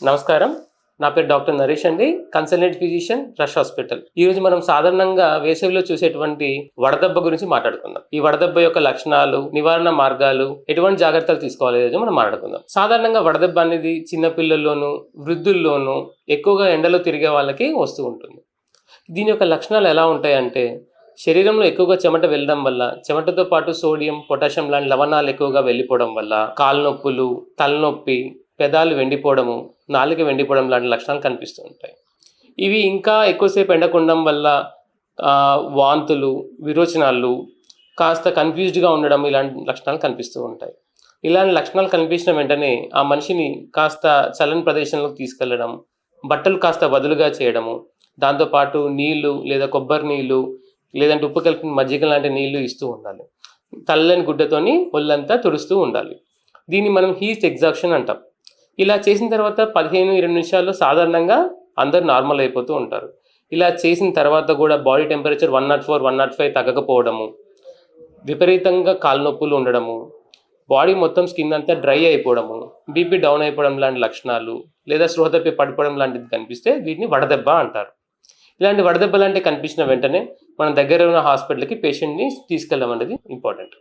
నమస్కారం. నా పేరు డాక్టర్ నరేష్ అండి. Consultant physician rush hospital. ఈరోజు మనం సాధారణంగా వేసవిలో చూసేటువంటి వడదెబ్బ గురించి మాట్లాడుకుందాం. ఈ వడదెబ్బ యొక్క లక్షణాలు, నివారణ మార్గాలు, ఎటువంటి జాగ్రత్తలు తీసుకోవాలి ఈరోజు మనం మాట్లాడుకుందాం. సాధారణంగా వడదెబ్బ అనేది చిన్నపిల్లల్లోనూ, వృద్ధుల్లోనూ, ఎక్కువగా ఎండలో తిరిగే వాళ్ళకి వస్తూ ఉంటుంది. దీని యొక్క లక్షణాలు ఎలా ఉంటాయంటే, శరీరంలో ఎక్కువగా చెమట వెళ్ళడం వల్ల, చెమటతో పాటు సోడియం, పొటాషియం లాంటి లవణాలు ఎక్కువగా వెళ్ళిపోవడం వల్ల కాళ్ళ నొప్పులు, తలనొప్పి, పెదాలు వెండిపోవడము, నాలుక వెండిపోవడం లాంటి లక్షణాలు కనిపిస్తూ ఉంటాయి. ఇవి ఇంకా ఎక్కువసేపు ఎండకుండడం వల్ల వాంతులు, విరోచనాలు, కాస్త కన్ఫ్యూజ్డ్గా ఉండడం ఇలాంటి లక్షణాలు కనిపిస్తూ ఉంటాయి. ఇలాంటి లక్షణాలు కనిపించిన వెంటనే ఆ మనిషిని కాస్త చల్లని ప్రదేశంలోకి తీసుకెళ్ళడం, బట్టలు కాస్త బదులుగా చేయడము, దాంతోపాటు నీళ్లు లేదా కొబ్బరి నీళ్ళు లేదంటే ఉప్పు కలిపిన మజ్జిగ లాంటి నీళ్లు ఇస్తూ ఉండాలి. తెల్లని గుడ్డతోని ఒళ్ళంతా తుడుస్తూ ఉండాలి. దీన్ని మనం హీట్ ఎగ్జాక్షన్ అంటాం. ఇలా చేసిన తర్వాత 15-20 నిమిషాల్లో సాధారణంగా అందరూ నార్మల్ అయిపోతూ ఉంటారు. ఇలా చేసిన తర్వాత కూడా బాడీ టెంపరేచర్ 104, 105 తగ్గకపోవడము, విపరీతంగా కాళ్ళ నొప్పులు ఉండడము, బాడీ మొత్తం స్కిన్ అంతా డ్రై అయిపోవడము, బీపీ డౌన్ అయిపోవడం లాంటి లక్షణాలు, లేదా స్పృహ తప్పి పడిపోవడం లాంటిది కనిపిస్తే వీటిని వడదెబ్బ అంటారు. ఇలాంటి వడదెబ్బ లాంటివి కనిపించిన వెంటనే మన దగ్గర ఉన్న హాస్పిటల్కి పేషెంట్ని తీసుకెళ్ళడం అనేది ఇంపార్టెంట్.